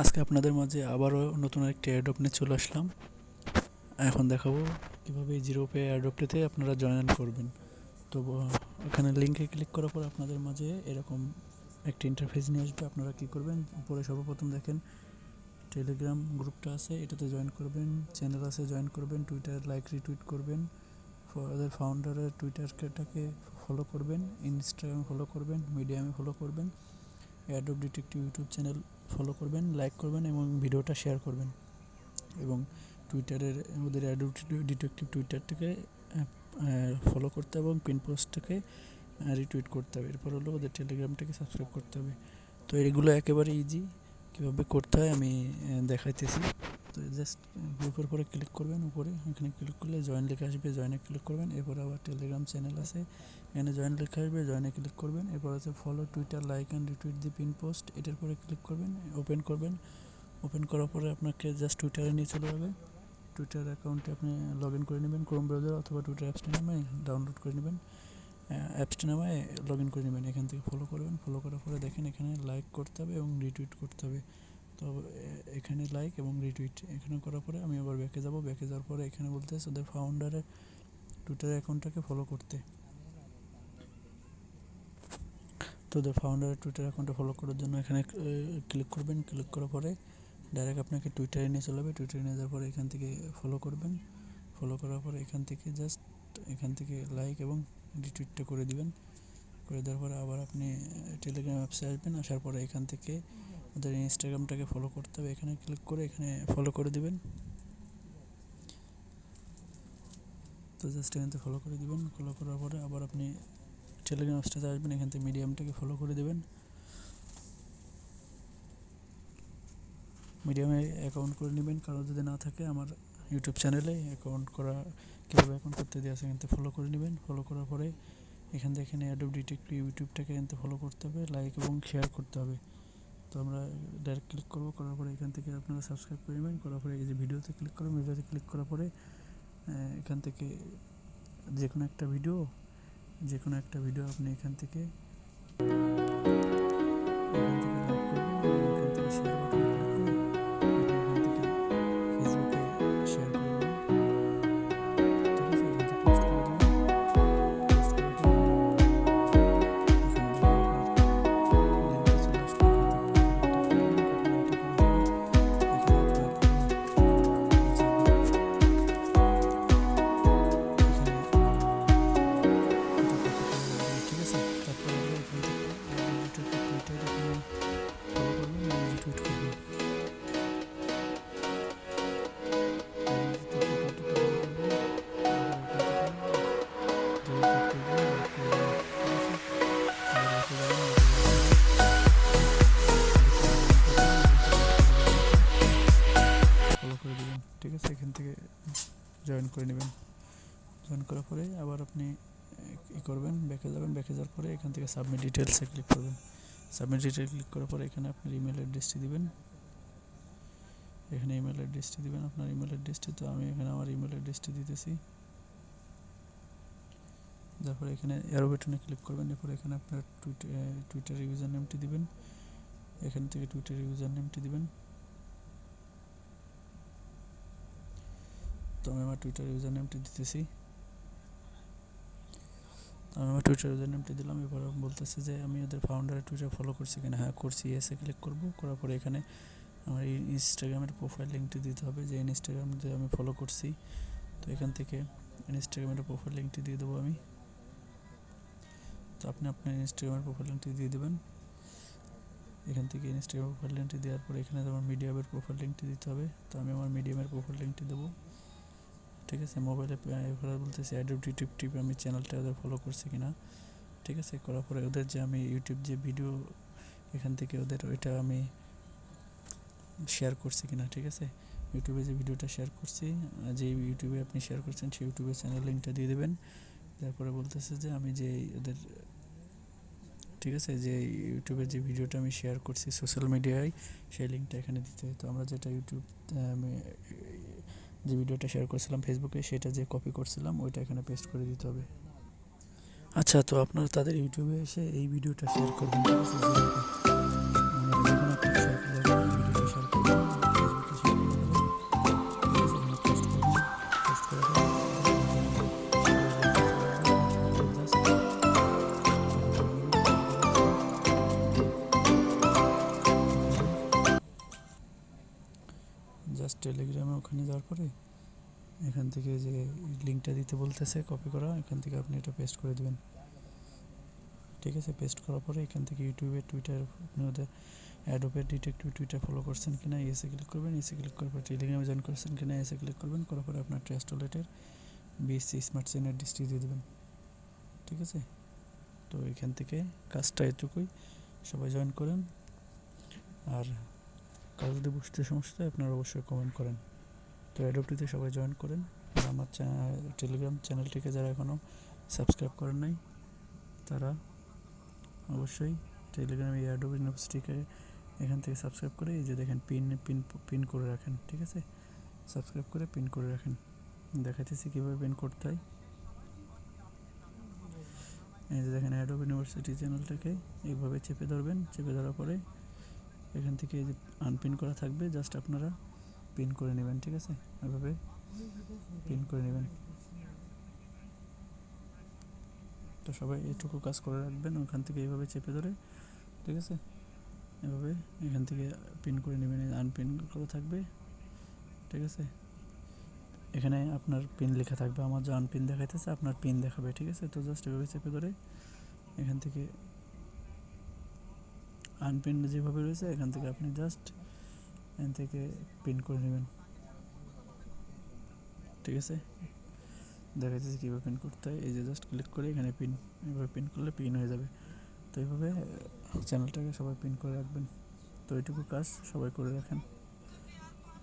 আজকে আপনাদের মাঝে আবারও নতুন একটি এয়ারড্রপ নিয়ে চলে আসলাম। এখন দেখাবো কীভাবে জিরোপে এয়ারড্রপটিতে আপনারা জয়েন করবেন। তো এখানে লিঙ্কে ক্লিক করার পর আপনাদের মাঝে এরকম একটি ইন্টারফেস নিয়ে আসবে। আপনারা কী করবেন, উপরে সর্বপ্রথম দেখেন টেলিগ্রাম গ্রুপটা আছে, এটাতে জয়েন করবেন। চ্যানেল আছে, জয়েন করবেন। টুইটার লাইক রিটুইট করবেন। ওদের ফাউন্ডারের টুইটারটাকে ফলো করবেন। ইনস্টাগ্রামে ফলো করবেন। মিডিয়ামে ফলো করবেন। Airdrop detective YouTube channel follow করবেন, লাইক করবেন এবং ভিডিওটা শেয়ার করবেন। এবং টুইটারের ওদের এয়ারড্রপ ডিটেকটিভ টুইটারটাকে ফলো করতে হবে এবং পিন পোস্টটাকে রিটুইট করতে হবে। এরপর হলো ওদের টেলিগ্রামটাকে সাবস্ক্রাইব করতে হবে। তো এগুলো একেবারে ইজি, কীভাবে করতে হয় আমি দেখাইতেছি। তো জাস্ট গ্রুপের পরে ক্লিক করবেন, উপরে এখানে ক্লিক করলে জয়েন লেখা আসবে, জয়েনে ক্লিক করবেন। এরপর আবার টেলিগ্রাম চ্যানেল আছে, এখানে জয়েন লেখা আসবে, জয়েনে ক্লিক করবেন। এরপর আছে follow Twitter like and retweet the pin post, এটার পরে ক্লিক করবেন, ওপেন করবেন। ওপেন করার পরে আপনাকে জাস্ট টুইটারে নিয়ে চলে যাবে। টুইটার অ্যাকাউন্টে আপনি লগ ইন করে নেবেন ক্রোম ব্রাউজার অথবা টুইটার অ্যাপসটি নামায় ডাউনলোড করে নেবেন, অ্যাপসটি নামায় লগ ইন করে নেবেন। এখান থেকে ফলো করবেন। ফলো করার পরে দেখেন এখানে লাইক করতে হবে এবং রিটুইট করতে হবে। তো এখানে লাইক এবং রিটুইট এখানে করার পরে আমি আবার ব্যাকে যাব। ব্যাকে যাওয়ার পরে এখানে বলতেছে ওদের ফাউন্ডারের টুইটার অ্যাকাউন্টটাকে ফলো করতে। তো ওদের ফাউন্ডারের টুইটার অ্যাকাউন্টে ফলো করার জন্য এখানে ক্লিক করবেন। ক্লিক করার পরে ডাইরেক্ট আপনাকে টুইটারে নিয়ে চলে যাবে। টুইটারে নিয়ে যাওয়ার পরে এখান থেকে ফলো করবেন। ফলো করার পরে এখান থেকে জাস্ট এখান থেকে লাইক এবং রিটুইটটা করে দিবেন। করে দেওয়ার পরে আবার আপনি টেলিগ্রাম অ্যাপসে আসবেন। আসার পরে এখান থেকে ওদের ইনস্টাগ্রামটাকে ফলো করতে হবে। এখানে ক্লিক করে এখানে ফলো করে দিবেন। তো জাস্ট এখান থেকে ফলো করে দিবেন। ফলো করার পরে আবার আপনি টেলিগ্রাম অ্যাপসটাতে আসবেন। এখান থেকে মিডিয়ামটাকে ফলো করে দেবেন। মিডিয়ামে অ্যাকাউন্ট করে নেবেন, কারো যদি না থাকে আমার ইউটিউব চ্যানেলে অ্যাকাউন্ট করা কীভাবে অ্যাকাউন্ট করতে দিয়ে আছে এখান থেকে ফলো করে নেবেন। ফলো করার পরে এখান থেকে এখানে অ্যাডোব ডিটেকটিভ ইউটিউবটাকে এখান থেকে ফলো করতে হবে, লাইক এবং শেয়ার করতে হবে। তো আমরা ডাইরেক্ট ক্লিক করবো। করার পরে এখান থেকে আপনারা সাবস্ক্রাইব করে নেবেন। করার পরে এই যে ভিডিওতে ক্লিক করবেন। ভিডিওতে ক্লিক করার পরে এখান থেকে যে কোনো একটা ভিডিও আপনি এখান থেকে লাইক করবেন এবং এখান থেকে শেয়ার বাটনে ক্লিক করে আপনি এখান থেকে ফেসবুকে শেয়ার করে দেবেন। ঠিক আছে, এখান থেকে পোস্ট করে দেবেন। পোস্ট করে দিয়ে এখানে যে আপনার লিঙ্কটা চলে আসবে, এখান থেকে কপি লিঙ্কটা করে দেবেন। এখানে আপনার ঠিক আছে। তারপরে হলো এখান থেকে টুইটার এখানে ফলো করবেন এবং রিটুইট করবেন। ফলো করে দেবেন। ঠিক আছে, এখান থেকে জয়েন করে নেবেন। জয়েন করার পরে আবার আপনি কী করবেন, ব্যাকে যাবেন। ব্যাকে যাওয়ার পরে এখান থেকে সাবমিট ডিটেলসে ক্লিক করবেন। সাবমিট ডিটেল ক্লিক করার পরে এখানে আপনার ইমেল অ্যাড্রেসটি দিবেন। এখানে ইমেল অ্যাড্রেসটি দিবেন, আপনার ইমেল অ্যাড্রেসটি। তো আমি এখানে আমার ইমেল অ্যাড্রেসটি দিতেছি। তারপরে এখানে অ্যারো বাটনে ক্লিক করবেন। এরপরে এখানে আপনার টুইটার ইউজার নেমটি দিবেন। এখান থেকে টুইটার ইউজার নেমটি দিবেন। তো আমি আমার টুইটার ইউজার নেমটি দিতেছি। আমি আমার টুইটার ইউজার নেমটি দিলাম। এবার বলতেছে যে আমি ওদের ফাউন্ডারের টুইটার ফলো করছি কিনা। হ্যাঁ করছি, এসে ক্লিক করব। করার পরে এখানে আমার ইনস্টাগ্রামের প্রোফাইল লিঙ্কটি দিতে হবে, যে ইনস্টাগ্রাম যে আমি ফলো করছি। তো এখান থেকে ইনস্টাগ্রামের প্রোফাইল লিঙ্কটি দিয়ে দেবো আমি। তো আপনি আপনার ইনস্টাগ্রামের প্রোফাইল লিঙ্কটি দিয়ে দেবেন। এখান থেকে ইনস্টাগ্রাম প্রোফাইল লিঙ্কটি দেওয়ার পরে এখানে আমার মিডিয়ামের প্রোফাইল লিঙ্কটি দিতে হবে। তো আমি আমার মিডিয়ামের প্রোফাইল লিঙ্কটি দেবো। ঠিক আছে, মোবাইলে এবার বলতেছি অ্যাডোব ডিটেকটিভ আমি চ্যানেলটা ওদের ফলো করছি কিনা। ঠিক আছে, করার পরে ওদের যে আমি ইউটিউব যে ভিডিও এখান থেকে ওদের ওইটা আমি শেয়ার করছি কিনা। ঠিক আছে, ইউটিউবে যে ভিডিওটা শেয়ার করছি, যে ইউটিউবে আপনি শেয়ার করছেন সেই ইউটিউবের চ্যানেল লিঙ্কটা দিয়ে দেবেন। তারপরে বলতেছে যে আমি যে ওদের ঠিক আছে যে ইউটিউবের যে ভিডিওটা আমি শেয়ার করছি সোশ্যাল মিডিয়ায় সেই লিঙ্কটা এখানে দিতে হয়। তো আমরা যেটা ইউটিউব আমি যে ভিডিওটা শেয়ার করছিলাম ফেসবুকে, সেটা যে কপি করছিলাম ওইটা এখানে পেস্ট করে দিতে হবে। আচ্ছা, তো আপনারা তাদের ইউটিউবে এসে এই ভিডিওটা শেয়ার করবেন। ঠিক আছে, যে কোনো একটা শেয়ার করবেন, ভিডিওটা শেয়ার করবেন, ফেসবুকে শেয়ার করে দেবেন, ঠিক আছে? এখানে পোস্ট করবেন, পোস্ট করার পরে জাস্ট টেলিগ্রামে ওখানে যাওয়ার পরে এখান থেকে যে লিঙ্কটা দিতে বলতেছে কপি করা, এখান থেকে আপনি এটা পেস্ট করে দেবেন, ঠিক আছে? পেস্ট করার পরে এখান থেকে ইউটিউবে, টুইটার, আপনি ওদের অ্যাডোপের ডিটেক্টিভ টুইটার ফলো করছেন কিনা এসে ক্লিক করবেন, এসে ক্লিক করার পর টেলিগ্রামে জয়েন করছেন কিনা এসে ক্লিক করবেন, করার পরে আপনার ট্রাস্ট ওয়ালেটের বিএসসি স্মার্ট চেনের ডিস্ট্রি দিয়ে দেবেন, ঠিক আছে? তো এখান থেকে কাজটা এটুকুই, সবাই জয়েন করেন। আর কাজ যদি বুঝতে সমস্যা হয় আপনারা অবশ্যই কমেন্ট করেন। তো অ্যাডোপটিতে সবাই জয়েন করেন। আর আমার টেলিগ্রাম চ্যানেলটিকে যারা এখনও সাবস্ক্রাইব করেন নাই তারা অবশ্যই টেলিগ্রামে অ্যাডোব ইউনিভার্সিটিকে এখান থেকে সাবস্ক্রাইব করে এই যে দেখেন পিন করে রাখেন, ঠিক আছে? সাবস্ক্রাইব করে পিন করে রাখেন। দেখাইতেছি কীভাবে পিন করতে হয়। এই যে দেখেন অ্যাডোব ইউনিভার্সিটি চ্যানেলটাকে এইভাবে চেপে ধরবেন, চেপে ধরার পরে এখান থেকে এই যে আনপিন করা থাকবে, জাস্ট আপনারা পিন করে নেবেন, ঠিক আছে? এভাবে পিন করে নেবেন। তো সবাই এইটুকু কাজ করে রাখবেন, ওখান থেকে এইভাবে চেপে ধরে, ঠিক আছে? এভাবে এখান থেকে পিন করে নেবেন, আনপিন করা থাকবে, ঠিক আছে? এখানে আপনার পিন লেখা থাকবে, আমার যে আনপিন দেখাইতেছে আপনার পিন দেখাবে, ঠিক আছে? তো জাস্ট এভাবে চেপে ধরে এখান থেকে আনপিন যেভাবে রয়েছে এখান থেকে আপনি জাস্ট এখান থেকে পিন করে নেবেন, ঠিক আছে? দেখাইতেছি কীভাবে পিন করতে হয়। এই যে জাস্ট ক্লিক করে এখানে পিন, এভাবে পিন করলে পিন হয়ে যাবে। তো এইভাবে চ্যানেলটাকে সবাই পিন করে রাখবেন। তো এইটুকু কাজ সবাই করে রাখেন।